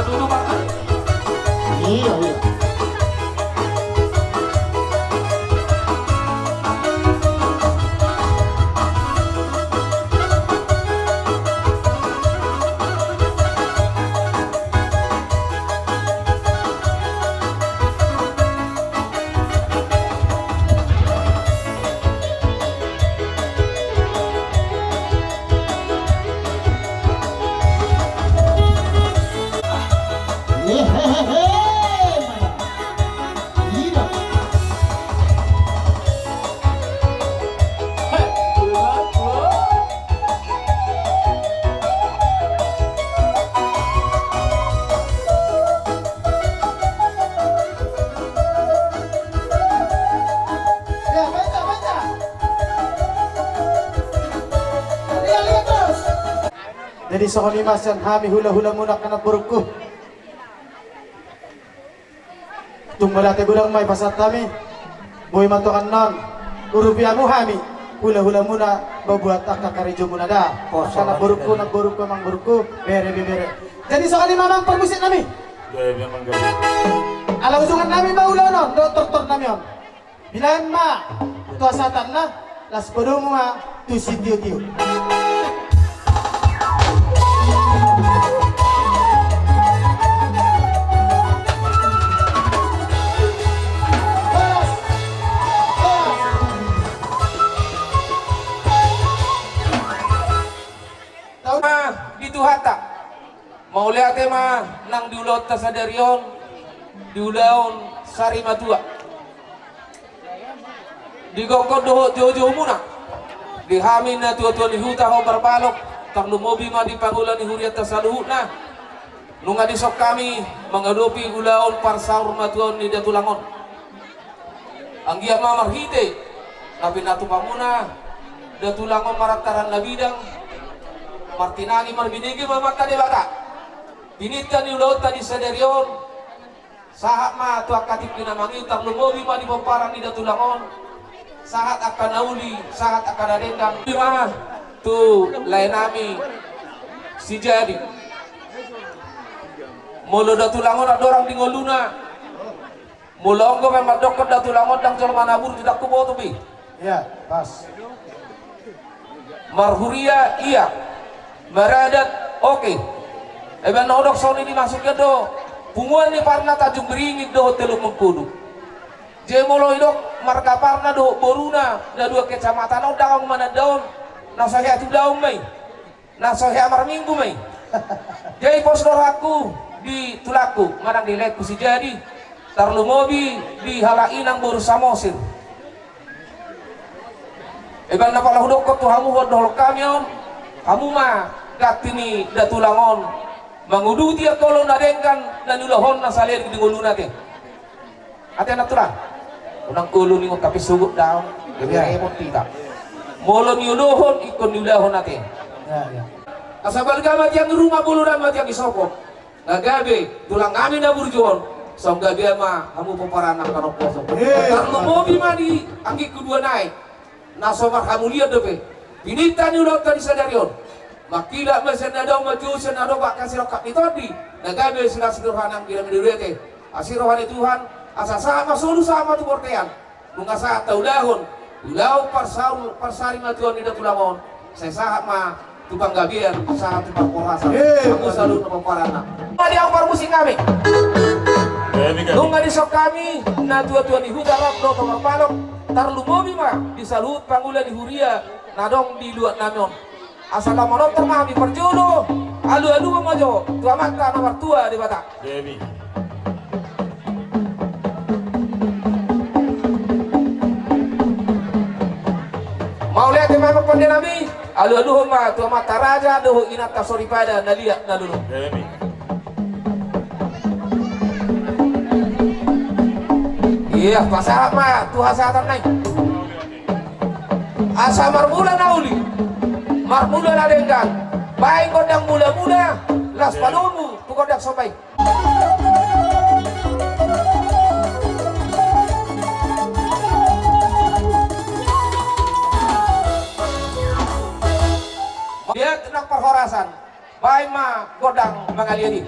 dulu makan. Iya, iya. Jadi sohoni masan hami hula-hula muna kana burukku. Tumbalate gulang may pasat kami. Boy matokan non. Urupiamu hami. Hula-hula muna babuat akakarijo muna da. Kana burukku nang burukku mang burukku bere. Jadi sohoni mamang permusik nami. Gaya memang gaya. Alam usungan nami maulo non, doktor nami on. Bilang ma, tuasatan na. Las podo mo ma, tu sitio-tio. Gitu hata mau lihat mah nang diulot tasadarion diulaon sari matua digokod doho jojo muna dihamin na tua-tua ni huta ho berbalok tak lumobi mah dipangulan ni huriat tasaluhna nunga disok kami mengadopi ulaon parsaur matuan ni datulangon anggia mah marhite tapi natu pamuna datulangon marataran labidang martinangi marbinigi mamata de bata binita ni ulot tadi sadarion sahat ma tu akatip pinamangi tak lumobi ma di pamparan ni datulangon sahat akan nauli sahat akan adendang lima tu lain nami si jadi mulu datulangon ada orang di ngoluna mulonggo memang dokter datulangon dang jol manabur tidak kubo tu bi Ya, pas. marhuria iya Maradat, oke. Eben nodok soni dimasuknya do. Punguan ni parna tajung beringit do teluk mengkudu. Jemolo idok marga parna do boruna da dua kecamatan odang mana daun. Nasohya tu daun mai. Nasohya mar minggu mai. Jadi pos doraku di tulaku madang dilek si jadi. Tarlu mobi di halainang boru samosir. Eben napalah udok tu hamu hodol kamion. Kamu mah katini datulangon mangudu dia kalau nadengkan dan ulahon na salir di ngulu nate ate natural unang ulo ni tapi sugut daun dia emot tidak molo ni ulahon ikon ni ulahon nate Ya. asabal gamat yang rumah buluran mat yang isoko nagabe tulang kami na burjon som gabe mah kamu peparana karo poso karena mobi mah di anggi kedua naik nasomar kamu lihat depe binita ni ulah tadi sadarion makila masenado maju senado bak kasih rokap ni tadi nagabe sila sederhana kira medurete asirohani Tuhan asa sama sulu sama tu portean mungasa taulahun ulau parsari matuan di datulangon saya sahat mah tukang gabian sahat tukang porasa aku selalu nama parana mali ang parmusik kami nunga disok kami na tua-tua di hudarap do pamarpalok tarlumobi mah disalut pangulan di huria nadong di luat namion Assalamualaikum termahami perjodoh alu-alu majo tua mata nomor tua di Batak Dewi mau lihat memang pandai nabi alu-alu mah tua mata raja doh inata soripada naliat nadulu Dewi iya pasahat mah tuha sahatan naik asa marmula nauli marmula nadenggan baik kodang mula-mula las padomu tu kodang sopai dia tenang perhorasan Baik ma godang mangaliani.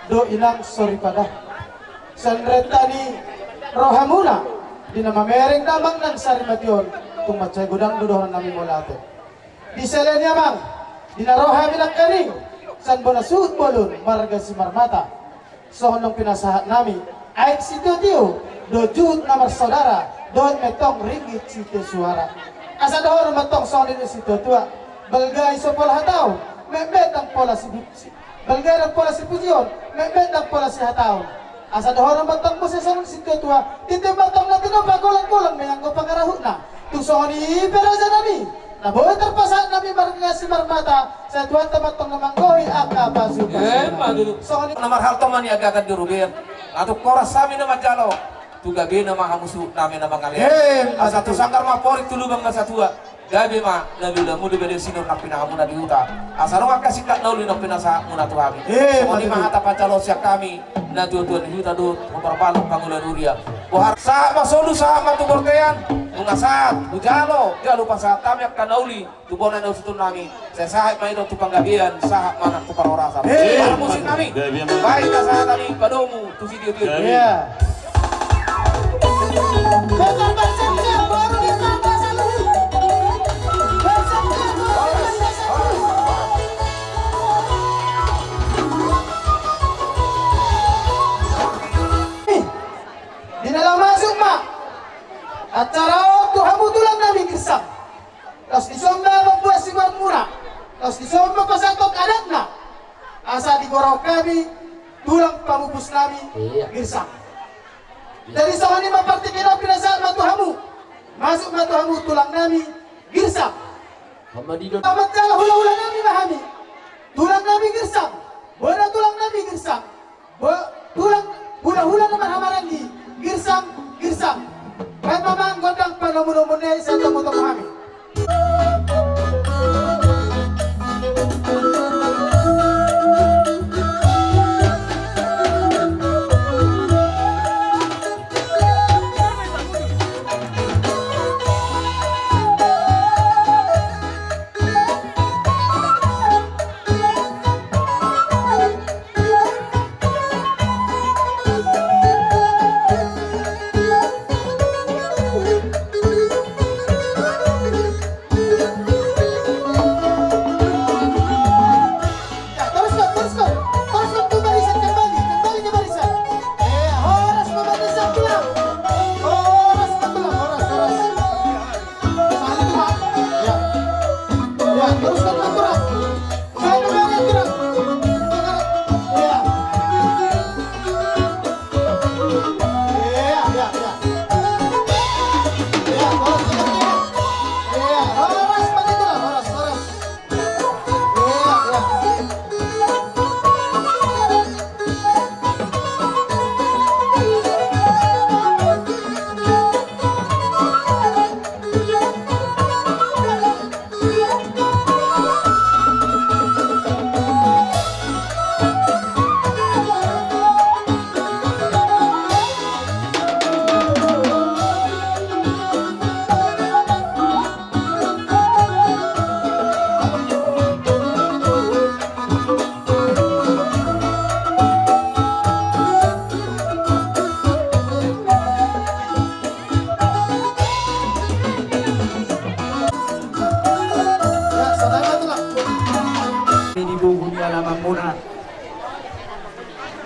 do ilang sorry pada sanrentani rohamuna dinamamereng damang ng sarimation tung macay gudang dudohan namin molate di selenya mang dinaroha bilang karing san bonasud bolun marga si marmata sohonong pinasahat nami ay si Tio do jud na saudara doon metong ringgit si suara asa doon matong sonin si Tua balgay so pola hataw mebet ang pola si balgay ang pola si Pusion mebet ang pola si hataw asa doon matong mo si sonin si Tua titimatong natin ang bagulang-gulang may ang pangarahot na tung sohoni peraja nami na buhay terpasat nami marga si marmata sa tuan tamatong namanggoy ang kapasukan sohoni namar hal teman ya agak dirubir atau koras sami na majalo tuga be na mga musuh namin na mga lihat asa tu sangkar mapori tulubang na sa tua gabi ma nabila mudu bede sinur na pinakamuna di uta asa ronga kasih tak nauli na pinasa muna tu kami sohoni mahata pacalo siya kami na tuan di uta do memperbalok pangulan uria buhar sa masolu sa matugorkayan mga saat bujalo jalo pa sa tamyak kanauli tubonan na usutun nami sa sahip may do tupanggabian sahap manak tuparorasa para musim nami baik na sa tani padomu tu si Dio iya dinalang masuk mak acara waktu hamu tulang namin kisah terus disomba membuat simar murah terus disomba pasantok adatna asa digorok kami tulang pamupus nami kisah dari sohani mapartikira pinasaan matuhamu masuk matuhamu tulang nami girsak amat jala hula-hula nami mahami tulang nami girsak bona tulang nami girsak tulang hula-hula naman hamarangi girsak kan mamang gondang panamunumunay sa tamu-tamu kami teruskan tuh barisan kembali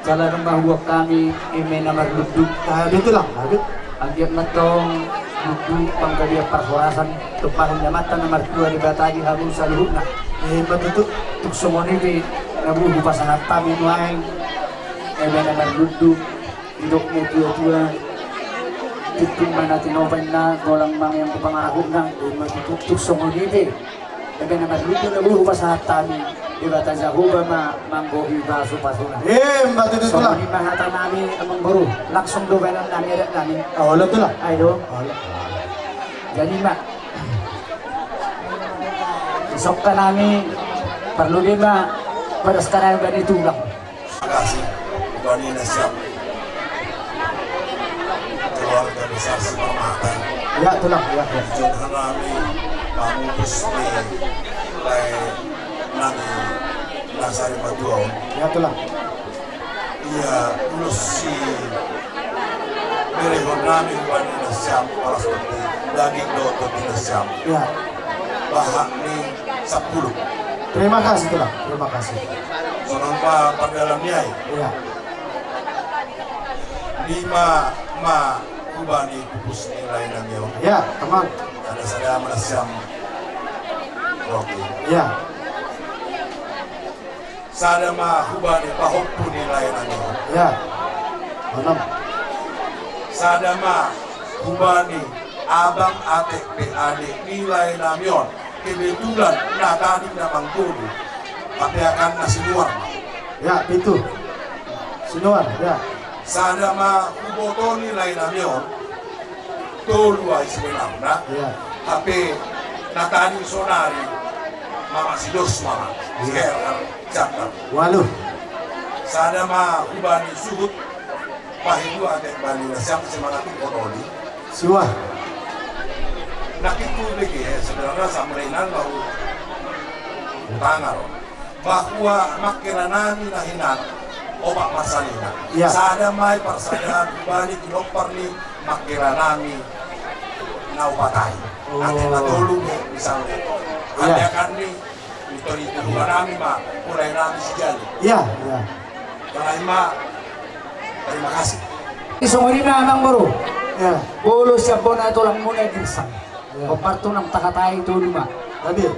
Kala ng mahuwag kami, may namar lugdug. Dito lang, habit. Ang diyak na tong lugdug pang gabi at parhurasan. Tupahin na mata na martua ni Batagi habang sa luhod na. Matuto. Tukso mo ni nabuho pa sa natami mo ay. May namar lugdug. Idok mo tuwa-tuwa. Titung man natin open na. Walang mga yung pangahog na. Tukso mo ni may namar lugdug nabuho pa sa natami. Diba tayo sa huba manggohi baso-baso na. Matuto So, lang. hindi mahata namin amang baro. Laksong doon ng namirat namin. Wala to lang. Ay, do. Wala. Jadi, ma. Isok ka namin. Perlu din, ma. Pada sekarang ganito lang. Kasih kanina siya keluarga besar si Permata Ya, to lang. Ya. Diyan harami pangubos ni lay nani Nasari Matuaw Ya, to lang. iya ulus si merehon namin kanina siya para sa daging loto nila siya Ya. bahak ni 10 Terima kasih to lang. Terima kasih. sonong pa pagdalam niya Ya. 5 ma kubani pupus nilay na niyo Ya, teman. ada sada manasam Rocky Ya. sada ma kubani pahoppo nilay na niyo Ya. Manam. sada ma kubani abang ate pe adik nilay na yon kebetulan natanik na mangkudu tapi akan nasi luar Ya, itu. Sinuan. Ya. sada ma kuboto nilay na yon tolu ay sebenarnya Ya. tapi natanik sonari mama si dos mama sekarang cakap Walu. sada ma kubani suhut pahidu ate bali na siyang semangat konoli Siwa. nakitulig sebenarnya sa Marinan baru utangar bahwa makiranani na hinan omak masalina Iya. sada may parsadaan kubani kinopar ni makiranami na upatay ate natulog misalnya Iya. ada kan ni itu nami ma mulai nami si Jali Ya. Ya. Kalay ma terima kasih Isong na amang baro. Ya. Bolo siya po na ito lang muna ginsang. Ya. O parto ng takatay ito luma. Tapi.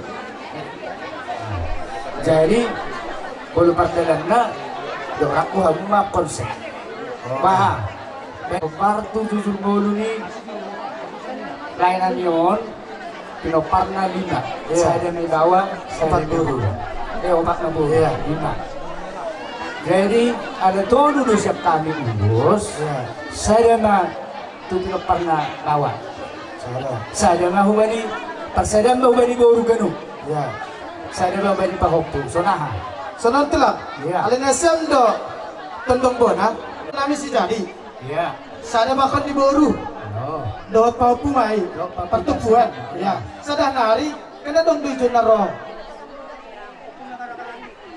Jadi, bolo partelan na. Yung ako mga konsep. Baha. Pero parto jujur bolo ni lainan yon. Pinopar na 5. Yeah. Saya may bawang, saya Opat may buro. opat na buro. Yeah. 5. Jadi, ada todo do siap kami urus. Ya. Saya na tu pinopar na bawang. Salah. Saya na hubani, pagsada na hubani buro ganun. Ya. Saya na hubani pahokto. So na ha. Sonon telang. Ya. Alin asam do. Tendong bona. Nami si jadi. Ya. Sada makan di boru. Oh. Dawat paupu mai. Pertubuhan. Ya. Sada nari. Kena dong tujuh naro.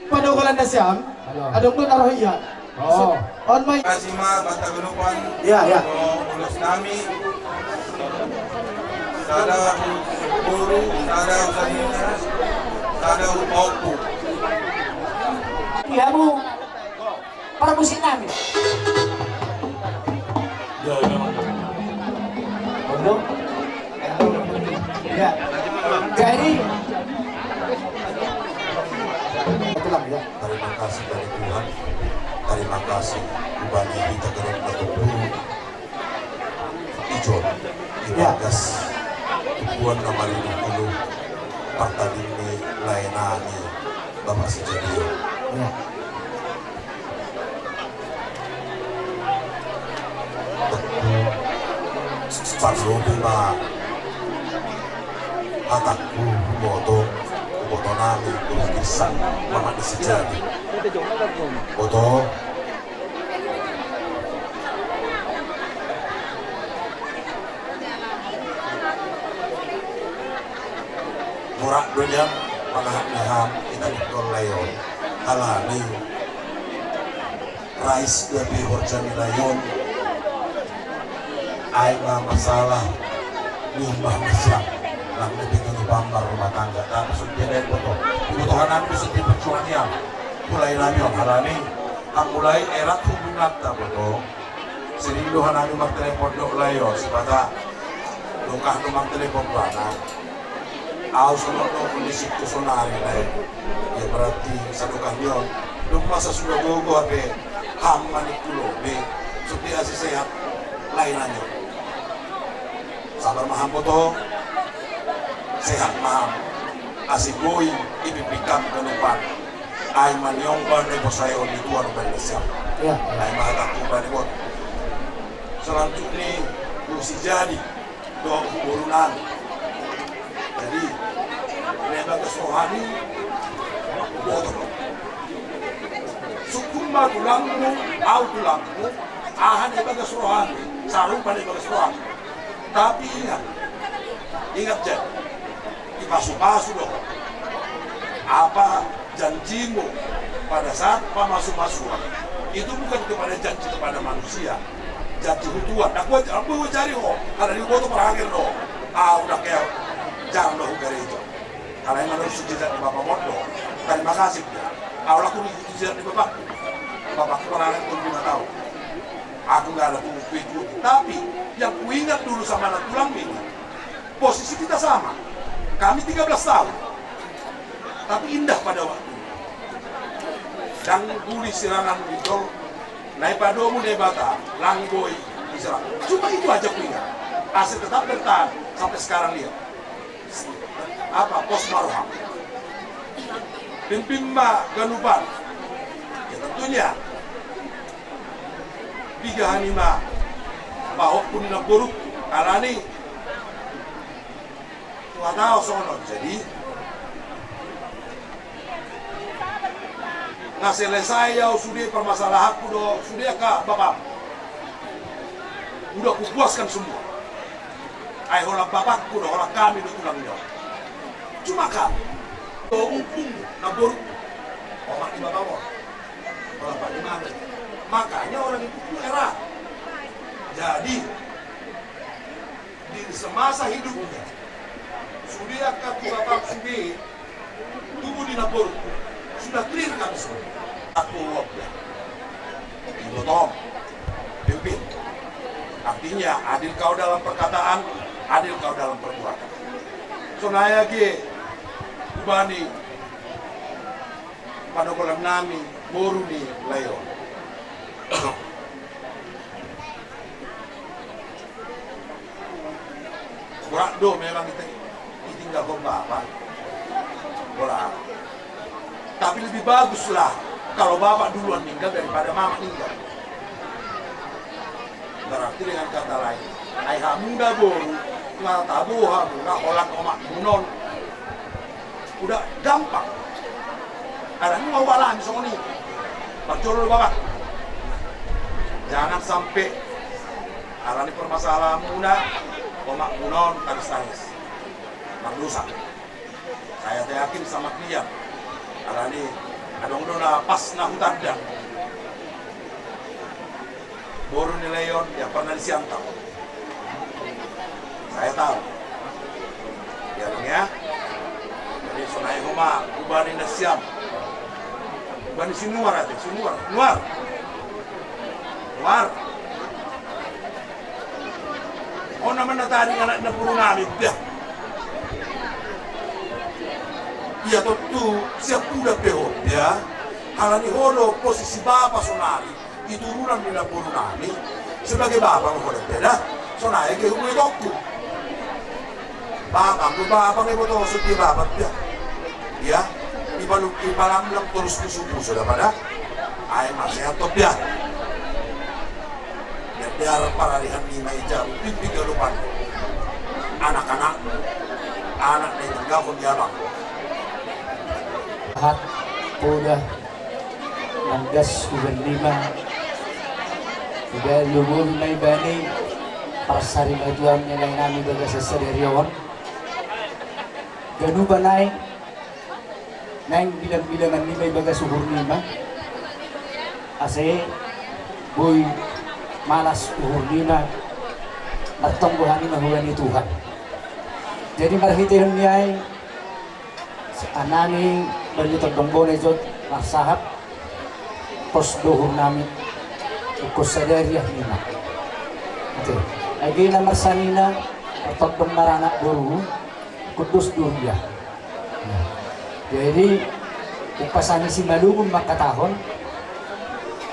Pada ukalan nasyam. Halo. Adong tuh naro iya. Oh. On my. kasih ma matagunupan Ya. Ya. ulus nami sada buru sada usanina sada upaupu Iya mo. Para musik namin. Bodoh. Ya. Jadi, Telang ya. terima kasih dari Tuhan terima kasih kubani kita kerana natutup ijon ibagas tupuan na malilimulo pagtalim ni lainani Bapak si Jadiyo Ya. Paglubi ma atakku boto namin kulikisan mga disijadi boto murak dunia panaham itanipol layon halani rais lebih horjani layon ay mga masalah limbah masyak lang lebih ng bambar rumah tangga tapos yung pinay po to pinutuhan namin sa perjuangan niya kulay namin yung halani ang mulai erat hubungan ta boto sininduhan namin magtelepon do layo sebata lungkah numang telepon bana aw sunod do kulisip to sonari na ya berarti sa lungkah yon lumpa sa sudagogo abe hamman ikulobe suti asi sehat lainannya sabar maham boto sehat maham asiboy ibibigam kanupan ay manyong ba na ibosayo ni tuan belasya Ya. ay mahatak ba ni bot selanjutnya ni si jadi do urunan jadi leba kesohani boto sukuma tulangmu au tulangmu ahan leba kesohani sarung pada leba kesohani tapi ingat jangan dipasu-pasu dong apa janjimu pada saat pamasuk-masukan itu bukan kepada janji kepada manusia janji hutuan aku cari karena di foto berakhir udah kayak jangan gereja karena yang harus sejak di bapak mondo terima kasih ya aku sejak di bapakku berakhir pun 5 tahun aku nggak ada itu tapi yang kuingat dulu sama anak tulang ini posisi kita sama kami 13 tahun tapi indah pada waktu dan guli sirangan bidol naik padomu nebata langgoi diserang cuma itu aja kuingat aset tetap bertahan sampai sekarang lihat apa pos maruham pimpimma ganuban ya tentunya 3 bahwa pun na buruk alani tuatao sono jadi nga selesai ya sudah permasalahanku do sudah kak bapak udah kupuaskan semua ay hola bapakku do hola kami do tulang nyo cuma kami do upung na buruk omak di bapak mo hola pak di mana makanya orang itu era jadi di semasa hidupnya sudah kak bapak sudah tubuh di nabur sudah clear kami semua aku ya ibu tom pimpin artinya adil kau dalam perkataan adil kau dalam perbuatan sonaya ge ubani pada kolam nami boru ni layo Borak do memang kita tinggal bapak borak tapi lebih baguslah kalau bapak duluan meninggal daripada mama meninggal. Berarti dengan kata lain, ayah muda boru, nggak tabu hamu, nggak olah omak munon, udah gampang. Ada ini mau walah misalnya nih, percolol bapak. Jangan sampai alami permasalahan muda, omak munon tangis-tangis, berdosa. Saya yakin sama klien. Alani adong dona pas na hutanda boru ni leon yang pernah disiantau saya tahu ya jadi sonai homa ubani na siam ubani sinuar ate sinuar nuar oh naman natari anak na puro namin dia iya tentu siap udah pehot ya kalau holo posisi bapak sonari iturunan mina puru nami sebagai bapak holo beda sonari ke hubungi dokku bapak ngebuto setiap bapak dia ya ibalang lang terus kusupu sudah pada ay masih atau dia biar para lihat lima jam pimpin kelupan anak-anak anak yang gabung di abang Lahat udah landas ubernima udah lubog na ibani pasari bajuan nila namin baga sa saderyon ganu ba naing bilang-bilangan nila baga suburnima ase boy malas uhurnima natonggohan ni mahuwan ni Tuhan jadi marhitihan niya ay anani balitag dongbo na jod masahap pos dohur namin ukos sa daerah nila. Ate, ay gina marsanina atong marana buru kudus dunia. Jadi upasani si malungon makatahon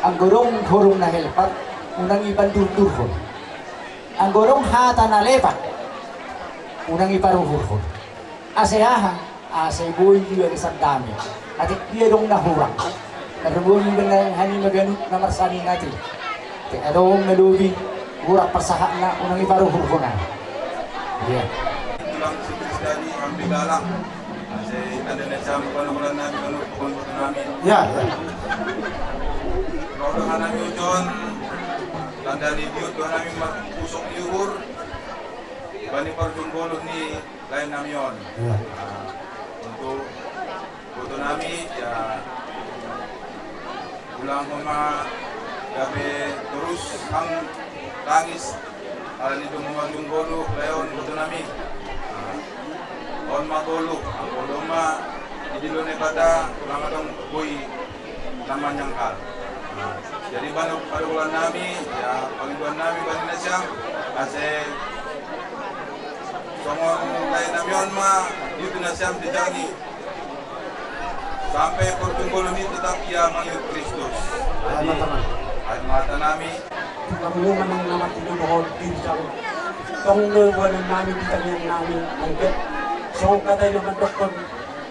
ang gorong na helpat unang ibang durhon. Ang gorong hata na lepat unang iparuhurhon. Asehahan, asay buhay diyo isang dami. At iya dong nahurang. Narubuhin yung hani maganot na marsani natin. Kaya doong nalubi, hurak pasaha na unang iparuhurhon na. Yeah. Lang si Kristani ang bigalang. Kasi ano na siya, panukulan namin, panukulan namin. Ya, Kaudahan namin yung John, tanda review, doon namin pusok liur. Bani parjung golod ni lain namin yun. ya. Untuk foto namin, ya ulang ko mga gabi terus ang tangis para nito mga yung golo, layon foto namin. On magolo, ang golo idilo ni bata, kulang atong boy naman niyang kal. Jadi panukulan namin, ya pangituan namin bali na siya kasi somong lain namin dito na siya dijagi sampai pertunggol ini tetap ia manggil Kristus. Jadi ay mata namin Pagulungan ng naman tinunood din sa tunggulan namin kitang namin ang bet. So katay naman doktor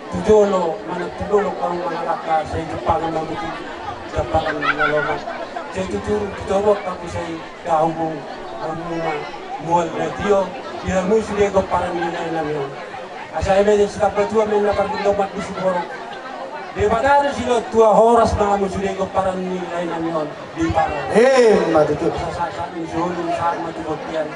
tujolo managtulog ang mga laka sa ipagang mabuti sa parang nalungan. Sa tuturo ako sa kahubong ang mga mual na Dio. Bila mo sudah ko parang nilay namin. Asa evidence ka pa tuwa may napagdamat di siguro. Di ba dahil sila tua oras mga mo sudah ko parang nilay namin. Di parang. Madutut. Sa sulong sa matubagyan.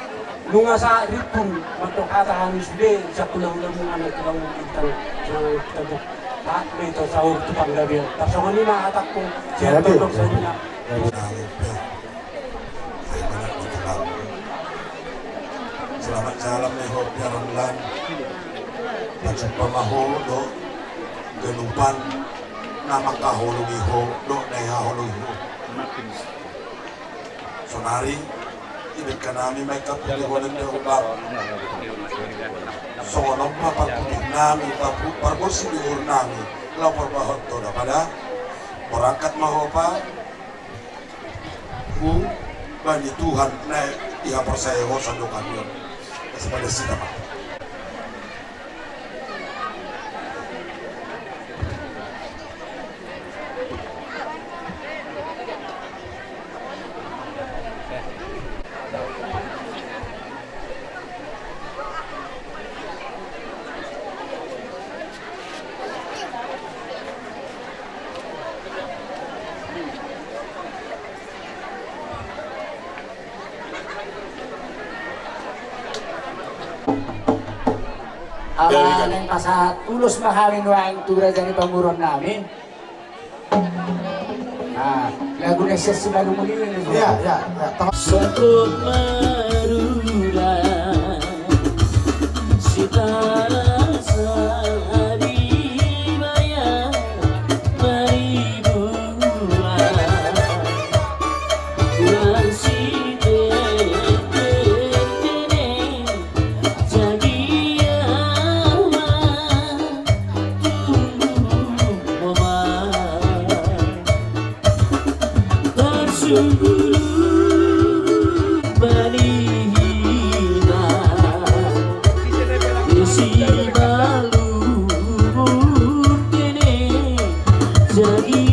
Nung sa ritong matokatahan sudah sa kulang-kulang mga nagtulang itang sa tabuk. Lahat na ito sa urto pang gabi. Tapos ang nila atak kong siya tulog sa nila. Selamat jalan leho piaramlan Pacuk pamaho do Genupan Nama kahulung iho Do naiha hulung iho Sonari Ibig ka namin may kapuli ko ng deubak Songonong mapagputik namin Parbosin diur namin Lau perbahot to na pada Berangkat maho pa Bani Tuhan na iha persaya ko sa dukan yun pada sida Pak. Alang pasa tulus mahalin waing tura dari panguron namin. Nah, lagu nasihat si Balu Mulih ini. Ya, ya, ya. Sakot maruda Sitara sari maya Maribua Kurasi tene Jadi ama Tunggu mama Tersungguh balihina isi balu kene jadi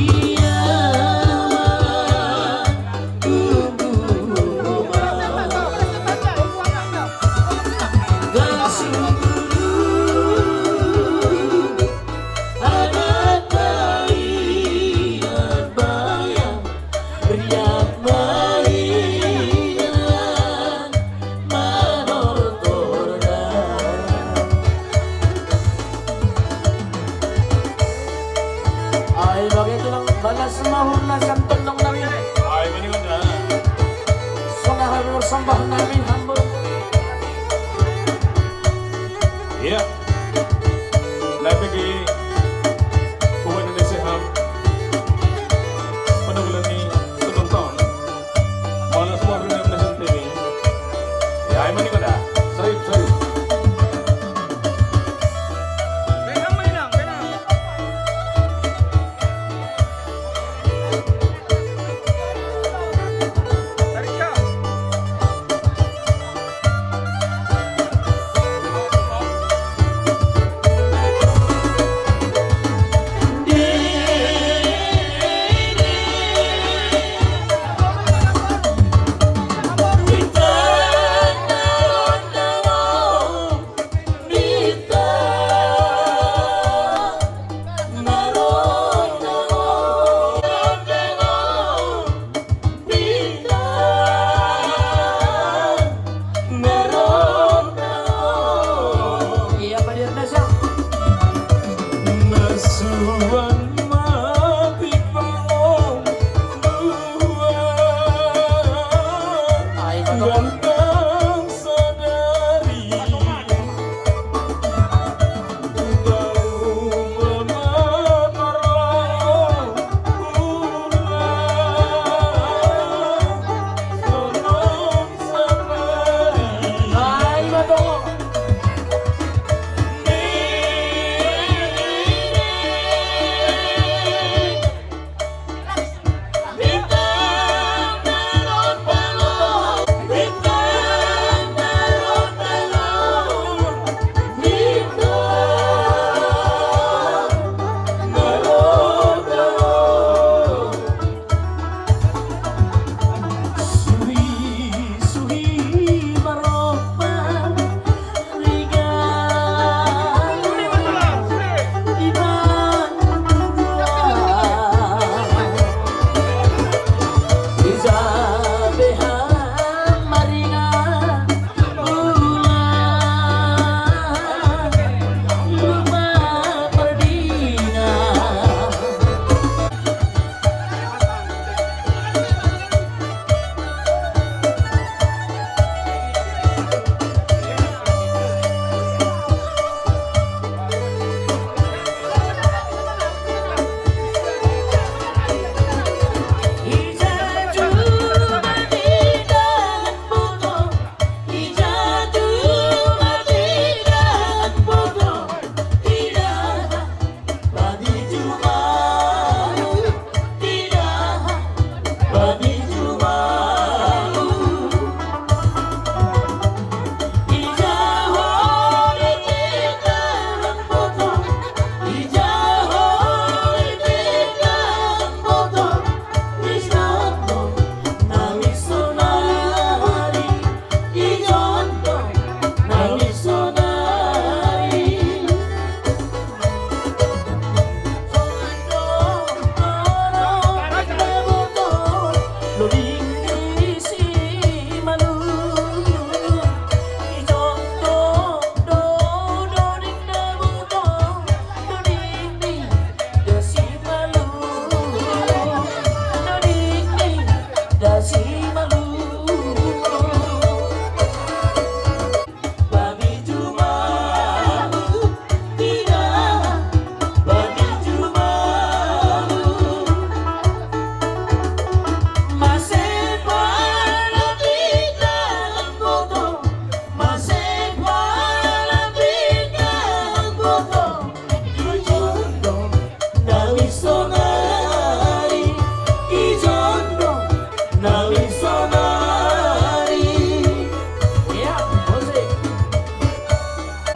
balas semahur na siyang tundong namin. Ay, maniwan na. Sunahar sambah namin hambur. Iya. Lapigi kuha na ni si Ham. Panagula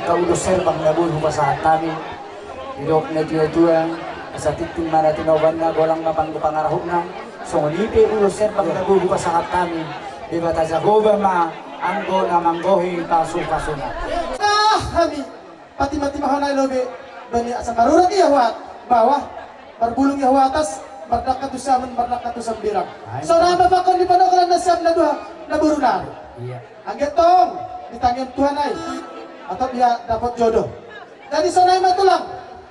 Kauloser panglabon hupasahan kami. Hidop na tuyan sa titing mana tinoban nga golang nga pangarahok na. So ngunipi uloser panglabon hupasahan kami. Di ba ta Jehovah ma anggo na manggohi pasuna. Kami pati mati mahal na lobe bani asa marurat iyawat bawah berbulung iyawatas bardak katusaman bardak katusam birang. So nama bakal di panokalan na siyam na duha na burunan. Iya. Ang getong ditangian Tuhan ay atau dia dapat jodoh. Jadi sonay matulang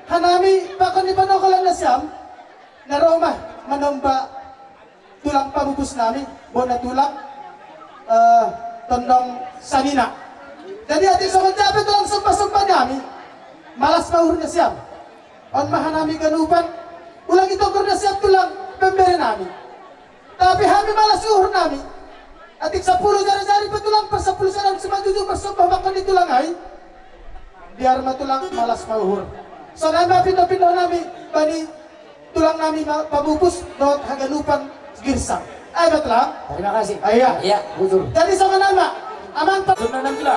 hanami bakal di panokalan na siyam na Roma manomba tulang pamubus nami bona tulang tondong sanina. Jadi hati sobat dapat tulang sumpah-sumpah nami malas mahurnya siam. On mahanami ganuban ulang itu kurna siap tulang pemberi nami. Tapi kami malas uhur nami. Atik 10 jari-jari petulang per 10 sarang semaju bersumpah makan di tulang ay. Biar matulang malas mahur. So nama pindah-pindah nami bani tulang nami pabupus dot haganupan girsang. Ay betul. Terima kasih. Iya. Iya, betul. Jadi sama nama aman pa. Sunan ang gila.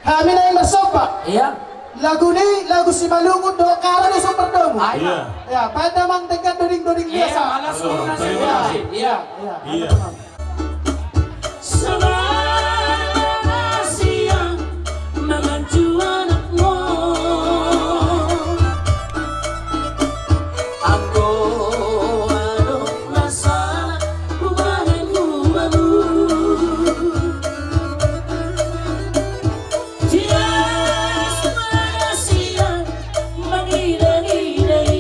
Kami na yung masopa. Iya. Lagu ni lagu si Malungun do kara ni super domo. Iya. Ya, pada mang tengah doring-doring Iya, biasa. malas ko na Terima siya. kasih. Iya. Iya. Iya. Selamat siang mengacu anakmu. Aku aduh rasa kubangan kubamu. Tias mana siang mengidai-idai.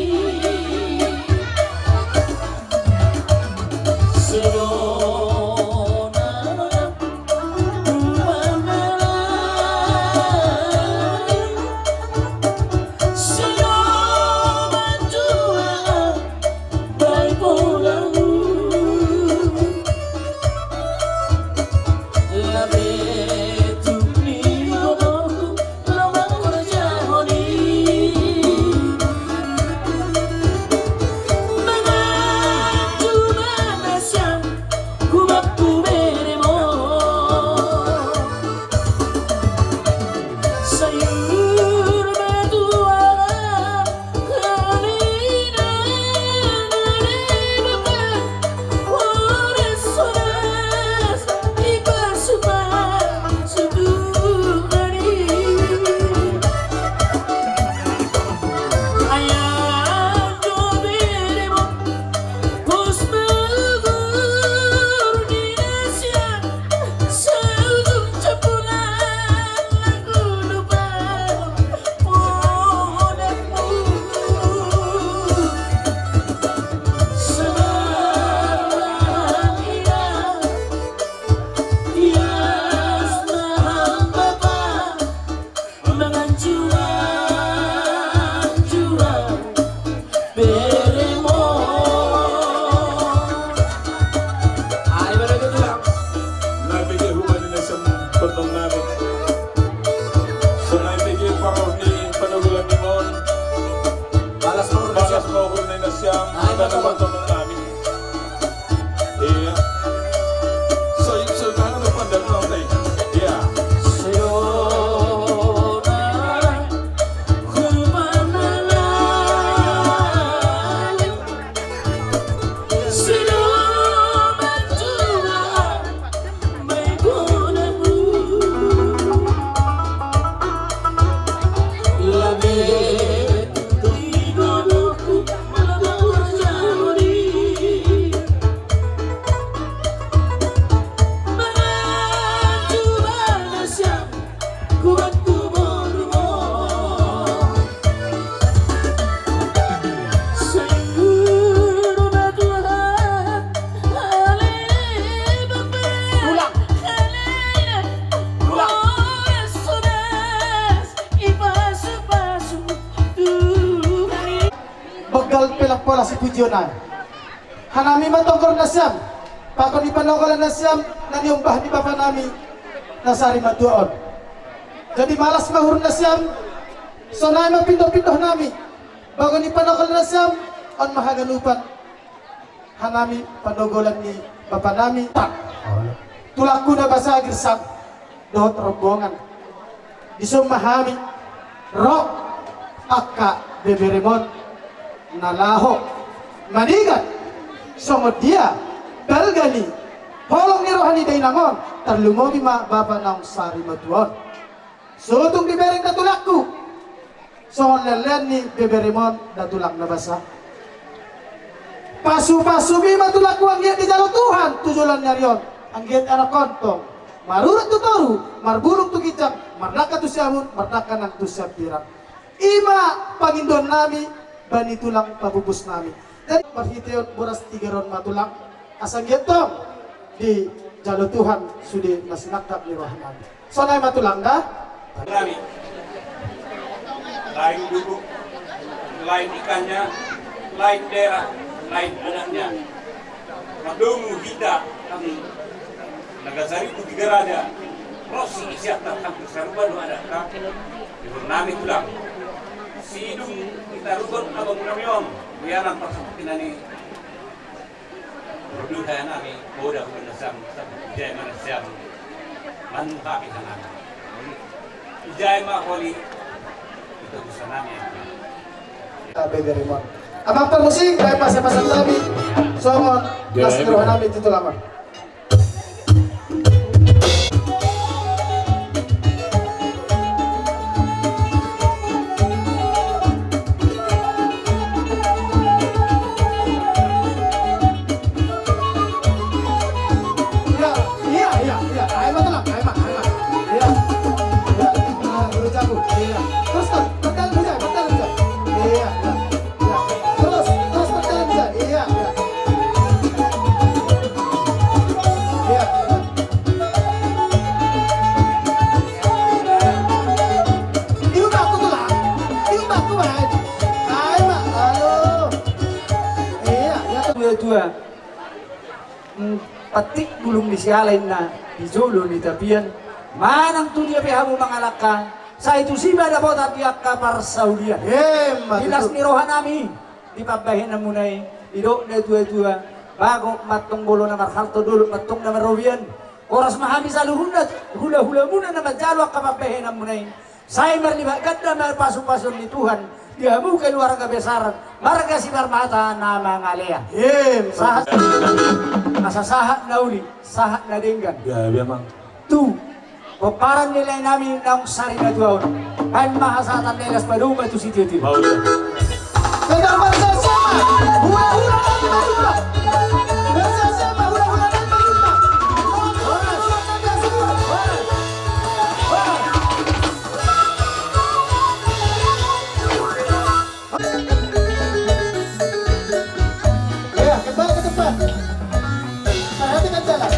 Nabigay human nila sa totong namin. So naibigay paraw ni Panagulan ni Mon. Balas mo rin siya. Balas mo ako na siyang dalawa totong namin. Iya. So ano pa dalawa tayo? Iya. Bagal pelang pola si Pujonan. Hanami matongkor na siyam. Pakon ipanokolan na siyam na niyumbah ni Bapa nami nasari matuon. Jadi malas mahur na siyam. So na mapindoh-pindoh nami. Bago ni panokolan na siyam on mahaganupan. Hanami panogolan ni Bapa nami. Tak. Tulak ko na basa girsang. Dohot rombongan. Disumahami. Rok. Akka beberemon. Nalaho manigat somod dia belgani holong ni rohani day nangon terlumobi ma bapa naong sari matuon sutong dibereng datulakku sohon lelen ni beberemon datulak na basa pasu-pasu bi matulakku ang giat di jalo Tuhan tujulan nyarion ang giat anak kontong marurut tu toru marbulung tu kicang marnaka tu siamun marnaka nang tu siapirang ima pangindon nami bani tulang pabubus nami. Dan perhitian boras 3 ron matulang asang gentong di jalo Tuhan sudi nasinakap ni roh nami. So na matulang dah. Nami. Lain duduk, lain ikannya, lain daerah, lain anaknya. Madomu hida kami. Nagasari ku 3 raja. Rosi isiat hampir saruba no ada. Namin ko lang. Si Idong itarugon abang kamiyon. Kuyanan pasapukin na ni Rodudha namin. Boda ko na siyang ijay man na siyang manungkapit na namin. Ijay makuli. Ito gusto namin. Baby Raymond. Amang permusik, kaya pasang namin. Somon, nas tiruhan namin dito lamang. Dua petik bulung disialain na di Jolo ni tapian manang tu dia pihamu mangalaka sa itu si bada bota pihak kapar Saudia dilas nirohan nami dipabahin na munay idok na tua bago matong bolo na marhalto dulu matong na marobian oras mahami sa hula muna na majalwak kapabahin na munay saya merlibat ganda merpasu-pasun ni Tuhan dihamu ke luar kebesaran marga si barmata nama ngalea sahat masa sahat nauli sahat na denggan Ya, memang. tu peparan nilai nami nang sari na tuaon kan mahasatan nelas paduma tu si tiyo Mau ya. Pegang bersama-sama, hula-hula dan marimba. Bersama hula-hula dan marimba. Ya, kembali ke depan. Perhatikan jalan.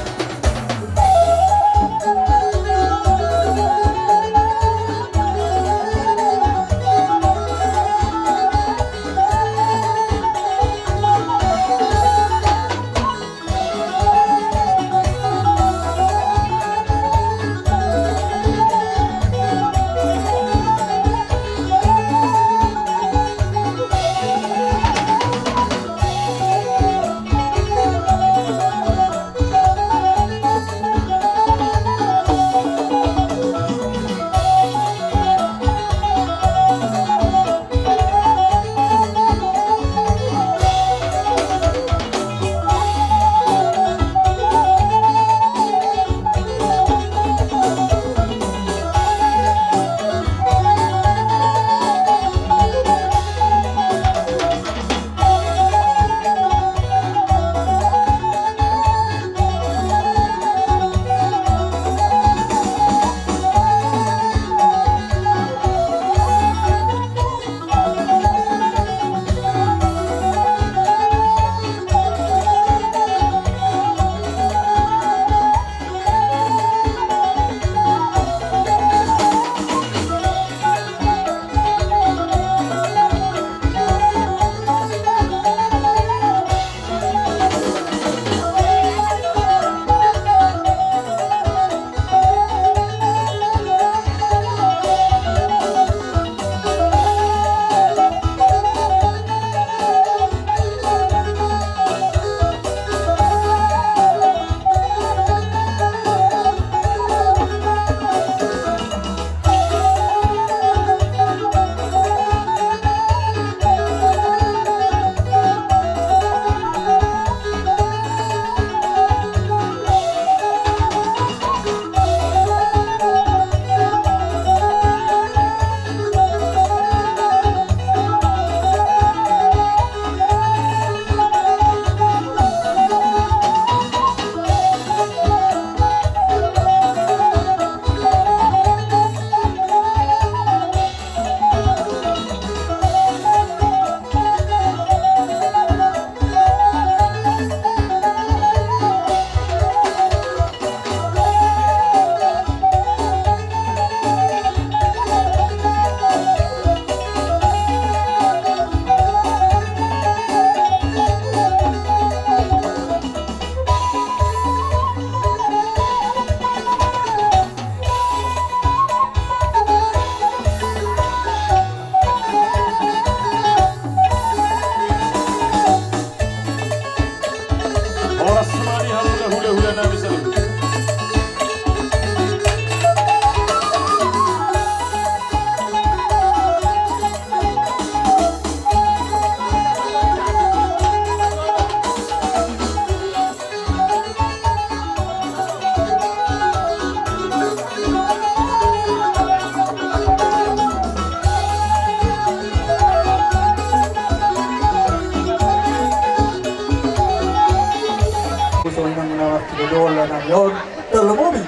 Ula Namion, terlemobi,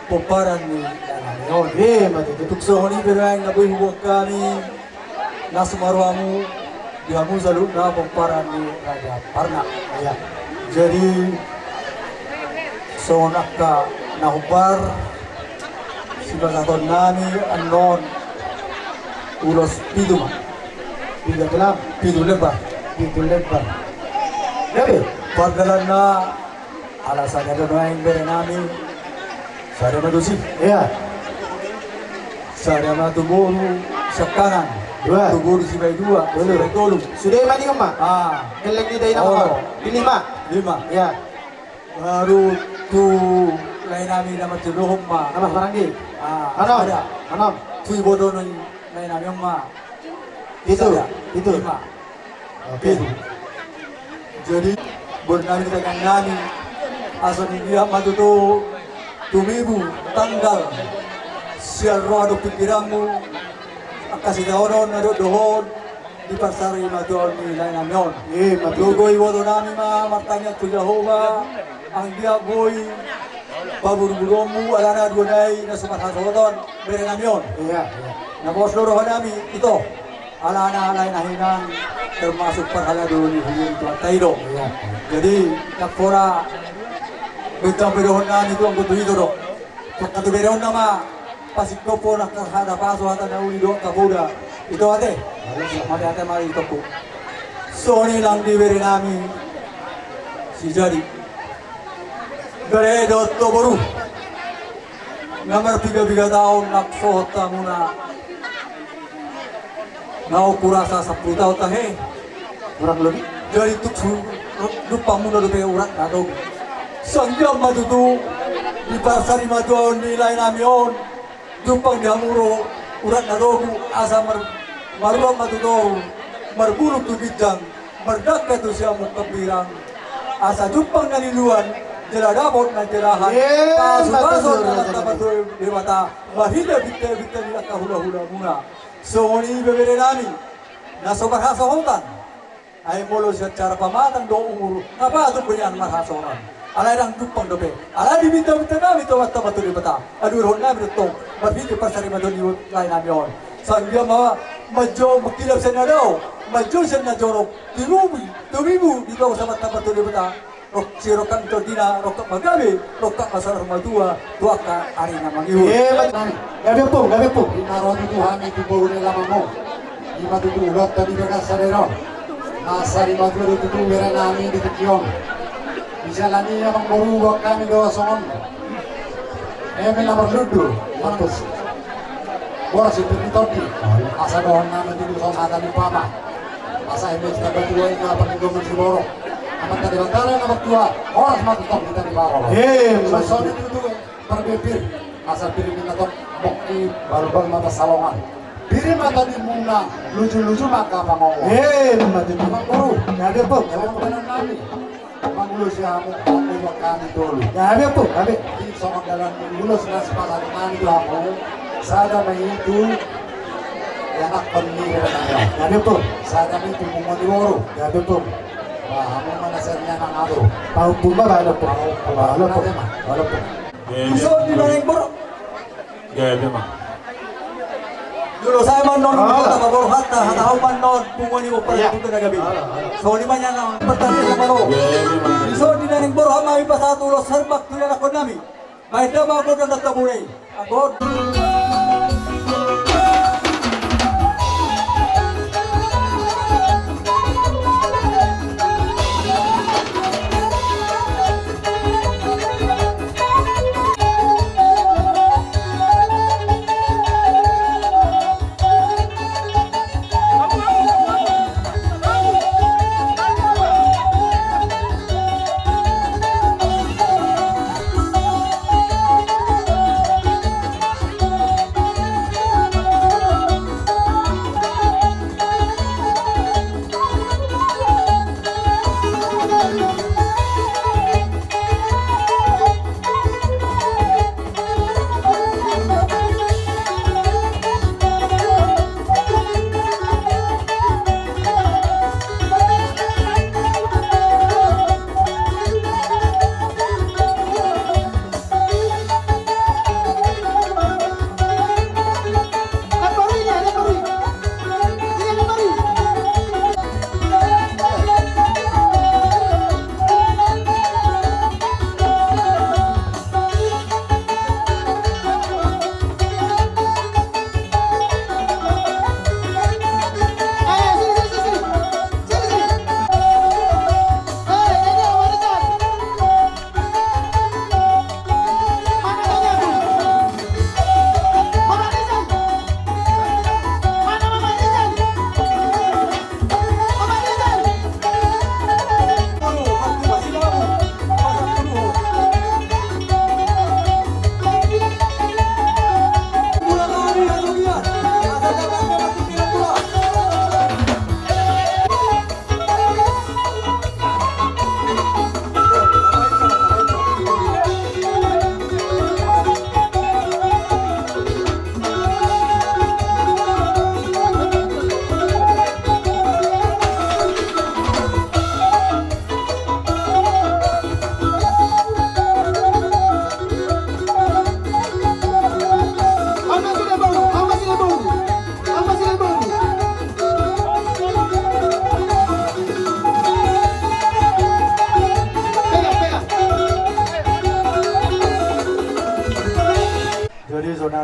pemparan ni Namion. Tukso ni berang na buhay huwag kami, nasa marwamu, dihamu sa loob na pemparan ni Raja Parna. Jadi, so nakka nahubar, sibasaton nami anon, ulos piduma. Pidu lebar. Jadi, pagdalan na alasannya doa yang beri nami, saya madusi, saya matuburu sekanan, tuburu sibai dua, sibai tolu. Sudah mani kama? Keleng ni day nama. Lima. Ya. Baru tu lain nami nama cedohom ma. Nama Paranggi. Anam. Tui bodoh lain nami ma. Itu. Lima. Oke. Jadi bernami dengan nami asal dia matu tu tumibu tanggal sial roh do pikiranmu kasih daonon nado dohon di pasari matu ni lain namion. Matu goi bodoh nami ma martanya tu Jehova ang dia goi paburu-burumu alana dunai na sumathasoton bere namion. Na bos loro nami itu alana lain ahinan termasuk perhalado ni Hulun Tuan Taido. Jadi nakpora bintang berohon nami itu ang butuh itu dok. Katu berohon nama pasiko po nakahada paso hata na uli dok kabuda. Itu ate. Ate mari itu po. So ni lang di beri nami si jadi. Gare dot to baru. Nomor 3 tahun naksohota muna. Nau kurasa 10 tahun tahe kurang lebih dari tuksu lupa muna lupa urat atau sanggam matu tu di pasar matu nilai namion jupang diamuro urat nadogu asa maruang matu tu marbuluk tu bidang merdaka tu siamu kebirang asa jupang naliluan jela dabot na jelahan pasu-pasu na tabatu dewata mahida bitta nilaka hula-hula muna so ni bebere nami na sobar hasohotan ay molo secara pamatang do umur apa tu punya marhasonan alai rang dupang dobe alai diminta nami to watta batu di bata adur honna beto mahida pasari madoni lain nami on sanggam majo makilap senado majo senajoro tumibu di bawah sama batu di bata rok sirokan tordina rok magabe rok masalah madua duaka arina mangiu Gabi po. Inaron Tuhan itu baru lama Ima tutu ulat tadi mereka sadero. Nasa lima tutu tutu mereka nami di tukion. Bisa lani yang baru kami doa songon. Eme nomor ludu, mantus. Boras itu ditoti. Asa doa nami tutu songon ada di pama. Asa eme kita berdua ini apa nih gomen si borok. Amat tadi bantara nomor 2. Boras matu top kita di bawah. Sosok itu tuh berbibir. Asa pilih minta top bokti baru mata salongan. Biri mata di muna lucu-lucu maka pangong. Mati Abang guru, Gabi po. jangan benar kami. Abang lu siamu aku kami dulu. Gabi po. Di soal dalam lulus nasi pasar kami itu aku. Sada may itu yang akan nilai. Gabi po. Sada may itu mumodiworo. Gabi po. Wah, kamu mana sernya nang ado. Pau pumba balo po. Balo po. so di mana yang borok Gabi mah. dulu saya manon kita babor hatta hata manon pungoni upar itu na gabi so di mana nang pertanyaan sa baro so di mana yang borok may pasatu lo serbak tu na ko nami may dama ko na taburay agod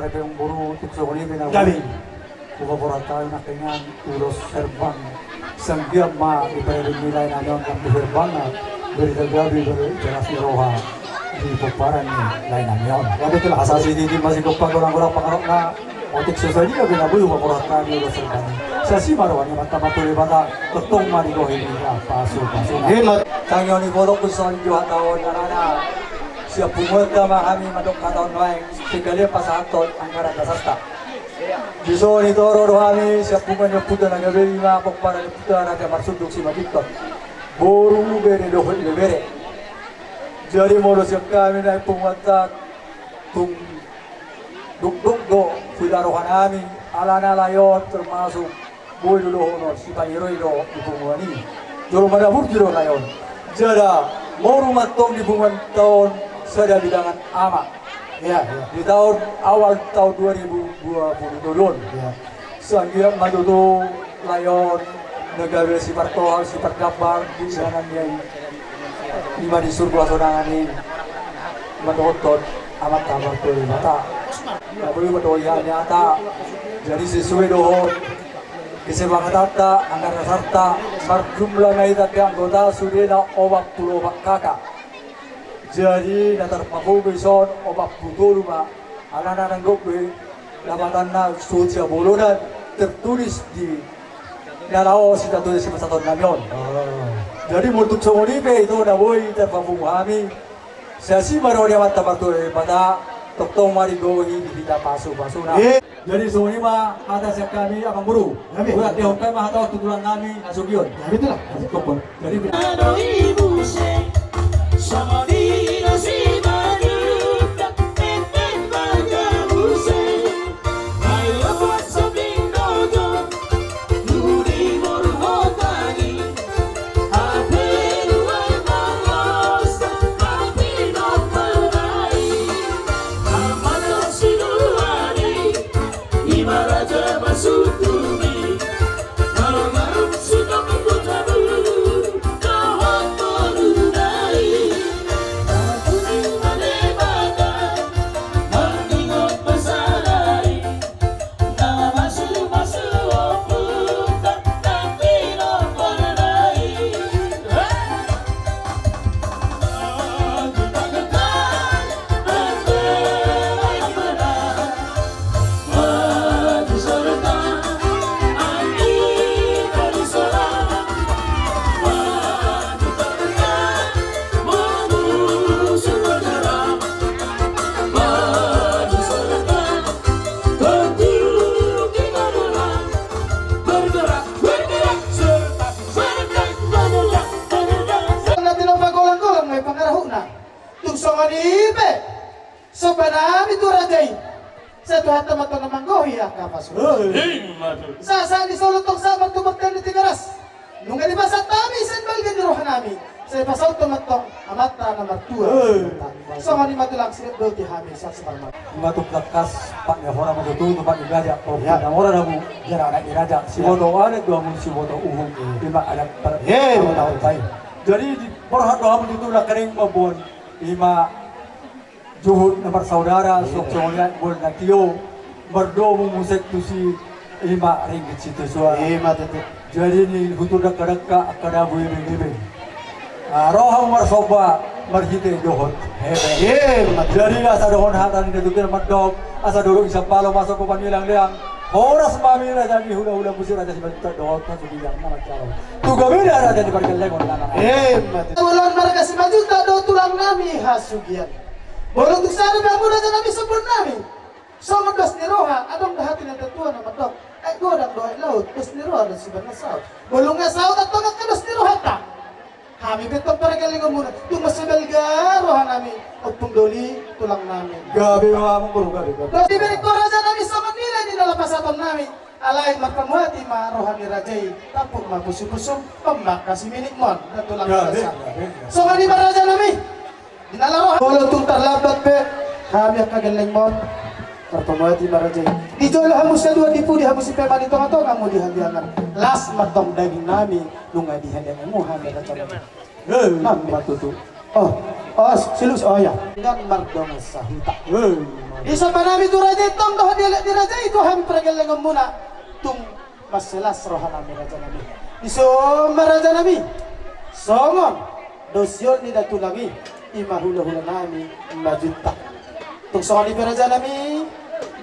para yung buru tukso ko nito na Gabi. kubaborata na kanya ulos serban sanggap ma iparin nilay na yon ang serban na gabi jelas ni roha di paparan ni lain na yon. Gabi ito asasi di masih kurang pakarok na otik sosai dia binabuyo kubaborata ni ulos serban. Sa si marwan yung matapatuloy bata totong marigo hindi na paso na. Tangyo ni Bodok Kuson yung taon na siya pumunta kami madok kataon lain tigali pasatot ang karadasasta. Biso ni Toro kami siya pumunta na gabi mga pagpara ni puta natin marsundok si Magikot. Buru bere do bere. Jadi molo siya kami na pumunta tung duk do kudarohan kami alana layon termasuk boy dulu honor si Paniro do ipumuani. Juru madabur jiro layon. Jada moru matong di bungan tahun saya bidangan amat. Ya, Di tahun awal tahun 2022. ya. Sanggiap madudu layon negara si Partohal si Pardabar di sana dia lima di surga sonangan ini menonton amat kabar tuh mata. Ya boleh betul ya nyata. Jadi sesuai dohon kesepakatan anggaran serta berjumlah naik tapi anggota sudah obak pulau kakak. Jadi natar paku bison obak pulau rumah anak-anak gue dapatan na suci bolonan tertulis di nalao sudah tulis di satu namion. Jadi untuk semua itu naboi terpapung kami. Saya sih baru dia mata batu pada toktong marigo hindi kita pasu na. Jadi semua ini mah ada siap kami akan buru. Buat dihongkai mah atau tutulan kami asugion. Itulah. Jadi Sa di solotong sa magtumaktan ni Tigaras. Nung di pasat kami sen balgan di rohan nami. Sa pasaw tumatong amata na martua. So ngani matulang silip do ti hami sa semarmat. matuk lakas pak ya hora matutu pak iraja oh na hora dagu jara anak iraja si bodo ada dua mun si bodo uhum lima ada per tahun tay. Jadi di perhat doa itu lah kering mabon lima juhud nomor saudara sok songan bol nakio berdoa musik tu si lima ringgit situ soal. Jadi ni hutu dak kadaka kada bui ringgit. Rohang marsoba marhite dohon. Jadi asa dohon hatan itu kira madog asa dulu isang palo masuk ke panilang liang. Horas mami na jadi hula-hula musik aja sebentar dohon kan subilang nama caro. Tu gamila ada di perkelang orang anak. Tulang mereka si maju tak do tulang nami hasugian. Bolong tu sana bangun aja nami sebut nami. Sama dos ni roha adong dahati na tetua na madog. Go dak doa laut dos ni roha dan si bernasau. Bolong ngasau tak tongak ka dos ni roha tak. Kami betul perkeling muna. Tu masibelga roha nami. Utpung doli tulang nami. Gabi mamang buru gabi. Kalau diberi koraja nami sama nilai di dalam pasaton nami. Alay makamuati ma roha ni rajai. Tapuk ma pusum-pusum. Pemakasi minik mon. Dan tulang nasa. So ngani baraja nami. Dinala roha. Kalau tuntar labat pe. Kami akan geleng mon. Perpemuati ma rajai. Di jolo hamus na dua dipu di hamus ipe mani tonga kamu dihandiangan. Las matong daging nami. Nunga dihandiangan mo handa na coba. Nami matutu. Silus ya. Dan mardong sa huta. Isa pa namin ito raja itong doon di raja ito kami peragalangan muna tung maselas rohan namin raja namin. Iso maraja namin. Songon dosyon ni datu namin imahula-hula namin majuta. Tung songon ni raja namin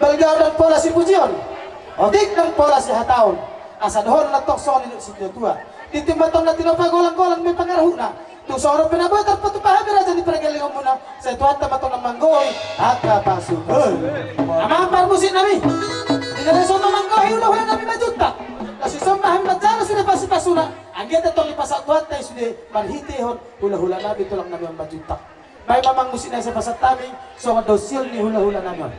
balgaw dan pola si pujion. Odik dan pola si hataon. Asa doon na tok songon ni si tua. Titimbatong na tinapagolang-golang may pangarahu na. Tung soro pinabuhat at patupahan raja di peragalingan muna sa tuhat na matong ng manggoy at kapasukan. Amang parmusin namin. Dinareson ng manggoy ulah-ulah namin majuta. Kasi samahan madyana sila pasipasuna. Ang ganda itong ipasat tuhat na isudi malhitihon ulah-ulah namin tulang namin ang majuta. May mamang musin na sa pasat namin so ang dosil ni hula-hula namin.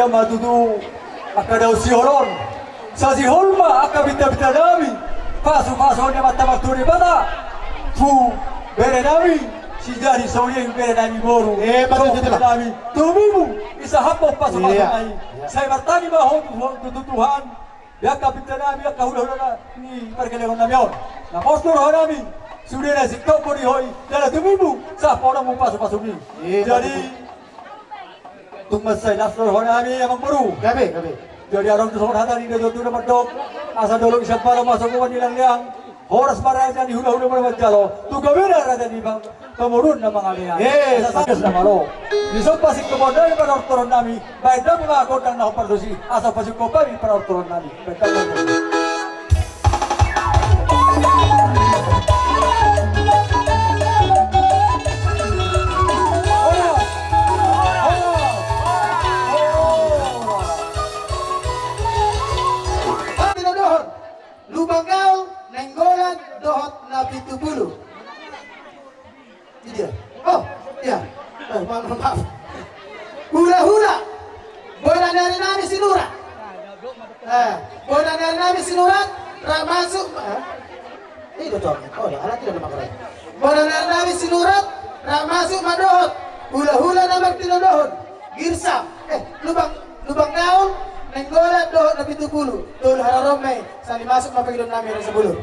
Matutu akadaw sihoron sa siholma akabita-bita namin paso-paso na matamaturi bata fu bere namin si Jari Sauriyang bere namin boro matutu namin tumimu isa hapok paso-paso namin sa ibartani ba tututuhan yakabita namin yakahula-hula na ni pergelegon namin na postur namin sudah na sikto po ni hoy dala tumimu sa pona mo paso-paso ni jadi tumasay lastor honami amang baru. Gabi. Jadi arong tu sohar hadari dia jodoh dapat dok. Asa dolo isap pala masuk ke nilang liang. Horas maraja ni hula-hula mana jalo. Tu gawira ada di bang pemurun nama kalian. Asa sakit nama lo. Di pasik kemodal para ortoron nami. Baik dah mengakor dan nak perdosi. Asa pasik kopi para ortoron nami. Betul. Lubanggaw, Nenggolan, Dohot, Napitupulu. Ini dia. Oh, iya. Maaf. Hula-hula. Bola dari nami sinurat. Bola dari nami sinurat. Masuk. Ini betul. Oh, ya. Alat tidak ada makarai. Bola dari nami sinurat. Masuk madohot. Hula-hula nama tinodohot. Girsam. Lubang gaul. Nenggolan dohot na 70. Tol hararome sa limasok mapagilom namin sa bulod.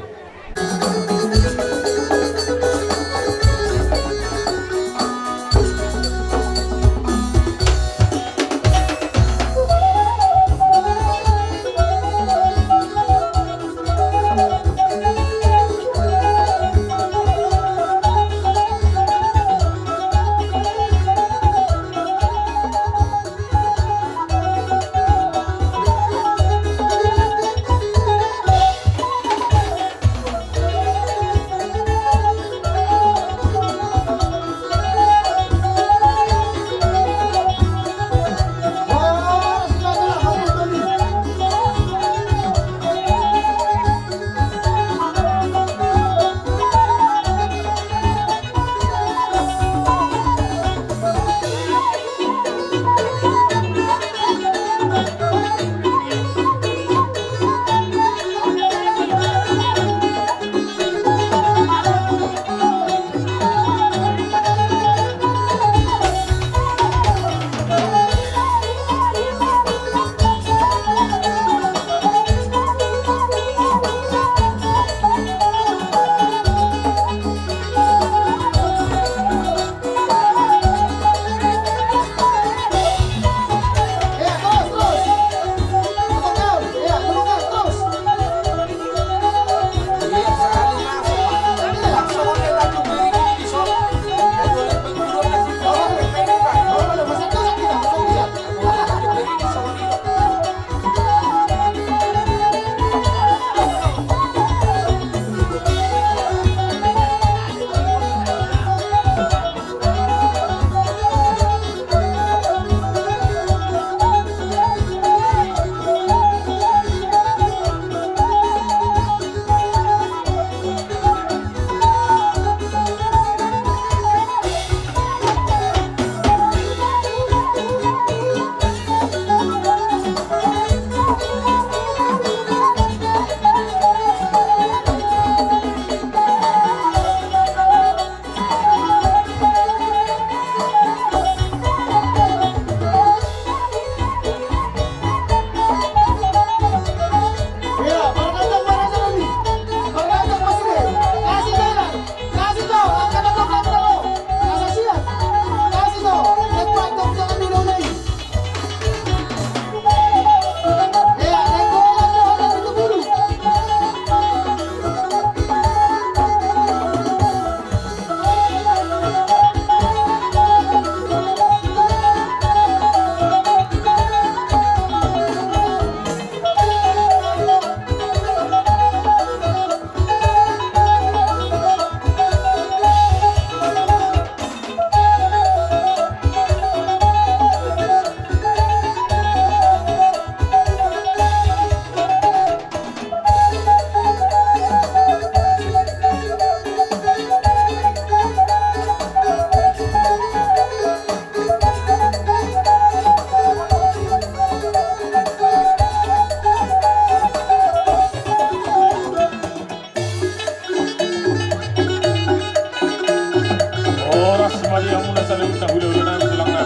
boras mali yang muna sa lewit na hula-hula namin silang na.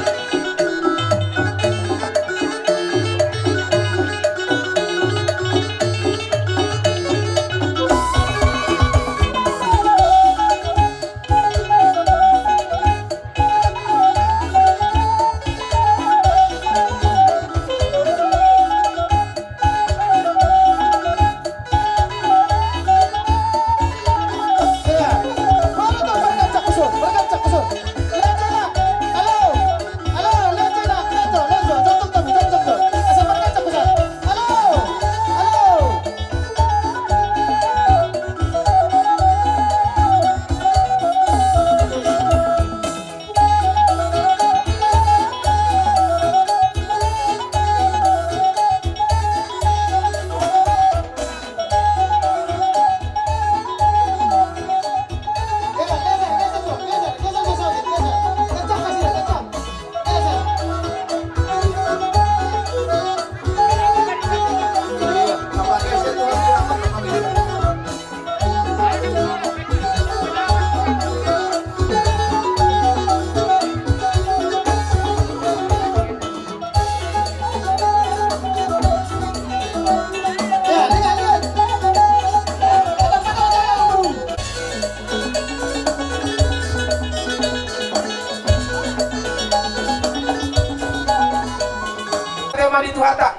Dito hata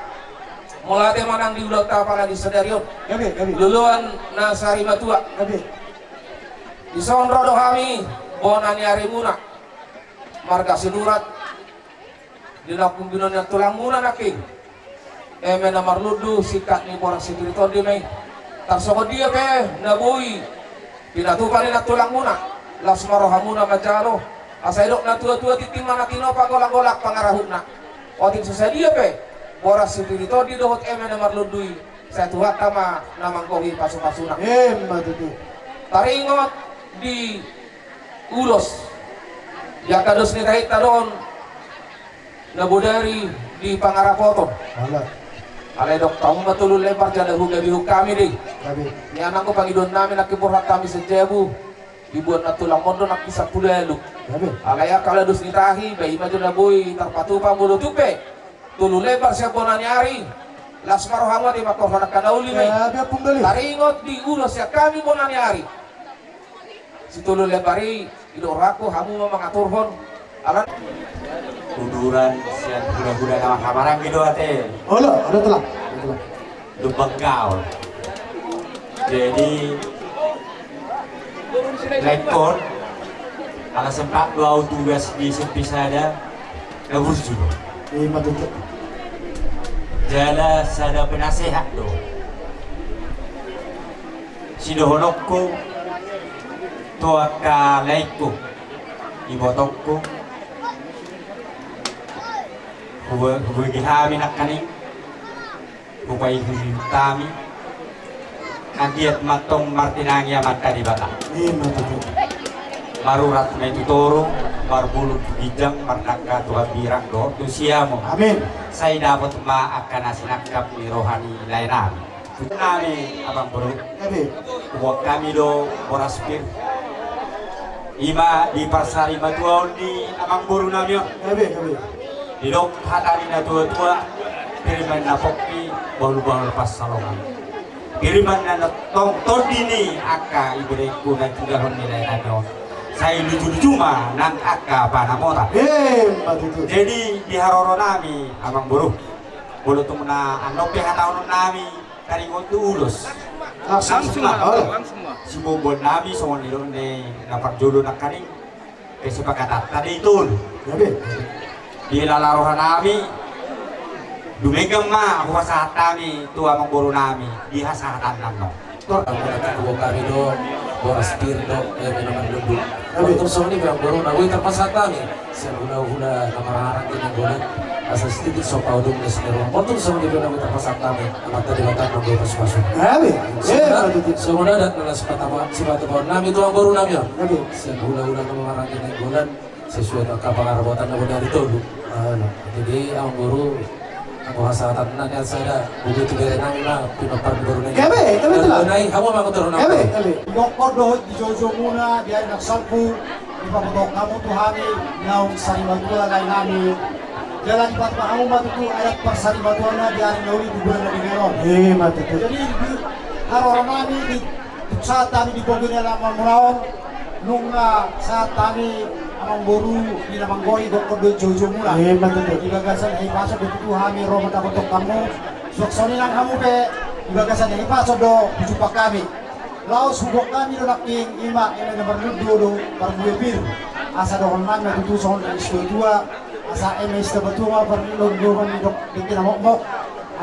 mula te manang di ulang tapa lagi sedarion Gabi. luluan na sari matua Gabi. di sonro do kami bonani ari muna marga sinurat di lakung binon yang tulang muna naking na marludu sikat ni porang sikiriton di may tarsoko dia pe nabui pinatupan ni na tulang muna las marohamuna majalo asaidok na tua-tua titima na tinopa golak-golak pangarahut na oting sesadia pe boras sikirito di dohot na marludui saya tuhat tama namang kohi pasu-pasuna Matutu. taringot di ulos ya kados ni kahit taron nabudari di pangarapoto Alat. alay dok kamu matulul lebar jada hugabi kami deh Gabi. ni anak ko pangidon namin nakipurhat kami sa jebu dibuat na tulang mondo nakisap pulelo Gabi. alaya kalados ni tahi bayi maju na boy tarpatupa mulo tupe tulu lebar siya po nanyari las marohangot di makorhanak kanauli may Gabi apong gali. taringot di ulos ya kami po nanyari si tulu lebari idorako hamu mengaturhon alat Kuduran siang kuda-kuda nama kamarang gitu ate. Olah, ada telah. Lubangkau. Jadi rekor ala sempat dua tugas di sepisada gabus juga. Matutu. Jala sada penasehat do. Sidohonokku tuaka laiku ibotokku huwagi kami nakani huwagi kami agiat matong martinangi amat kadi bata Matutu. marurat na ituturo marbulog gijang marnaka tuha birang do tusiamo Amin. saya dapat akan nasinakap ni rohani lainan nami abang bro Gabi. huwag kami do boraspir ima di pasar ima tuaon di abang bro nami Gabi. di dok hatari na tua-tua kiriman na poki baru-baru lepas salongan kiriman na tong dini aka ibureku na juga nilai nado saya lucu-lucu mah nang aka panamota Matutu. jadi di haroro nami abang buruh bulu tu na anope hataon nami kari ngotu ulus Langsung lah. Olah. si bobon nami songon nilo ne dapat jodoh nak kaning kesepakatan tadi itu Gabi. di lalarohan nami dumegang ma aku saat kami tua mengguru nami di hasatan namo Kubo kami do boras pirdo naman lubu untuk soni bang guru na wita pasat kami siya hula namaraharang tinanggulan asa sedikit sopa udung na sinero untuk soni bang wita pasat kami amat tadi batang ng guru pasok Gabi. Matutu. semua dat na sipatabaw nami ito ang guru nami Gabi. siya hula namaraharang tinanggulan sesuai dengan kapangarabotan na dari tolu jadi ang guru Aku hasatan na niya sa bubuti gaya namin na pinagpagduro na Kebe telah. Nay, hamo makuturo na Kebe. Dokor dohot di Jojo muna, biar naksalpu, ipaputok kamu Tuhani, naung sarimatua lain namin. Jalan ipat kamu matutu ayat pas sarimatua na biar nauli di bulan na dimeron. Matutu. Jadi orang kami di saat kami di Pogone Laman Muraon, nung saat kami amang boru di Lamang Goi dokor dohot Jojo muna. Matutu. Ibagasan ay pasok di Tuhani ro mataputok kamu. Soksoni lang kamu pe, ibagasan ay pasok do jumpa kami. Laos hubok kami do naking ima na bernudo do parbuepir asa do man na tutuson ang istutua asa MS na batua parnudo do man do kinamokmok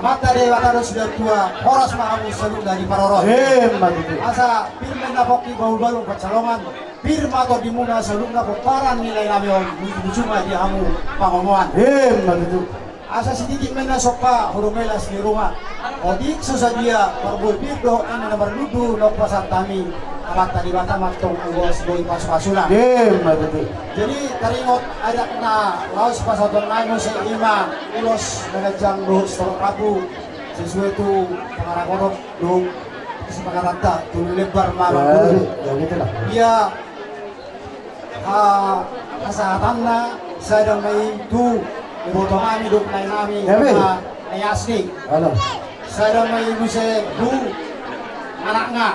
amata de watado sudah tua oras maamu salud dari paroro Matutu. asa pirmen na poki baul-baul pacalongan pirma to dimuna salud na paran nilai namin bujuma di hamu pangomoan Matutu. asa sedikit mena sopa hurumelas di rumah odik susadia parbuepir do ina na bernudo no pasar kami amat tadi bata matong ulos boy pas-pasulan. Matutu. Jadi taringot ada na laos pasaton nano sa ima ulos nagajang do store kapu sesuai tu pangarakonot dong sa pangaranta tuloy lebar mamang Gitulah. Iya kasahatan na sadang may tu iboto kami dok na namin Yabe. na nayasnik Halo. sadang may muse tu anak nga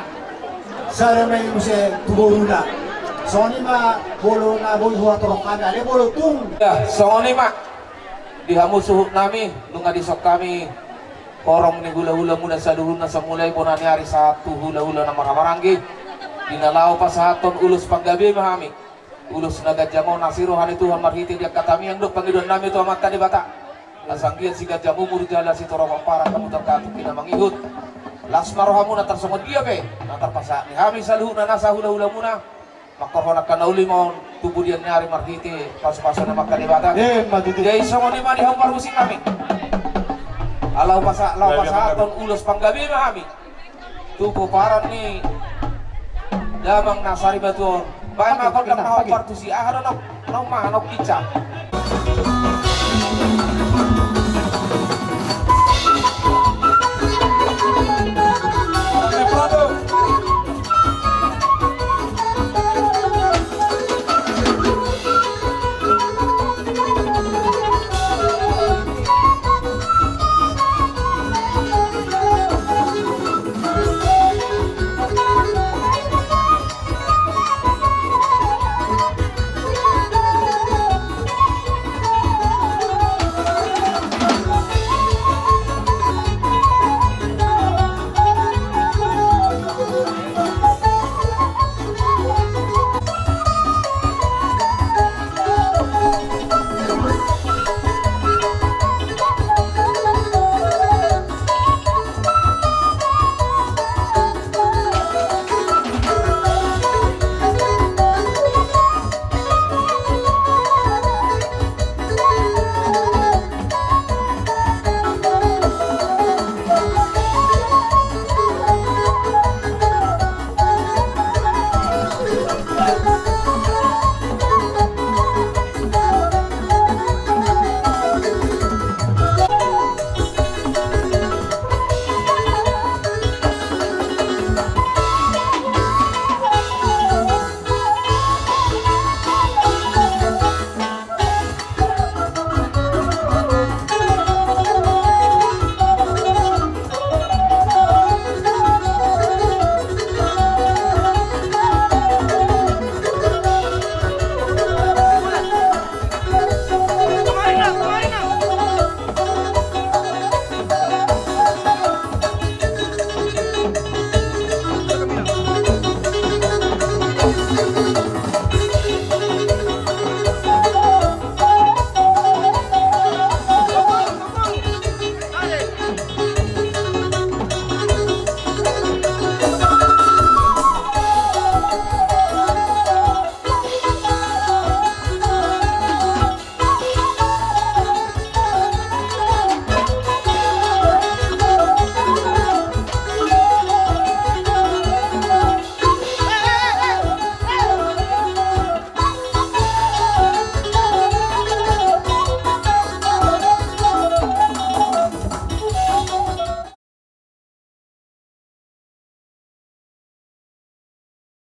sadang may muse tuboruna so ni ma bolo na boy huwa torok kami ale bolo tung Ya, songoni mak. Dihamu suhuk nami, nunga disok kami. Korong ni hula-hula muna sa duhun na sa mulai po na ni hari satu hula-hula na makamaranggi. Dinalaw pa sa aton ulus panggabi mahami. Ulus na gadjamo nasiro hari Tuhan marhiti dia katami yang dok pangidon nami tu amat tadi bata. Nasanggian si gadjamu murjala si torong para kamu terkatuk kina mangihut. Lasmarohamu na tersongod dia pe. Natar pasa ni hami saluhu na nasa hula-hula muna. Makorhonak ka nauli mo tubuh dia nyari marhiti pas-pasan na makadibata. Matutu. Jadi sama ni mani hampar musik kami. Alau pasa aton ulos panggabi kami. Tubuh paran ni damang nasari batuon. Baik makon nak hampar tu si ahana nok mah nok kicap.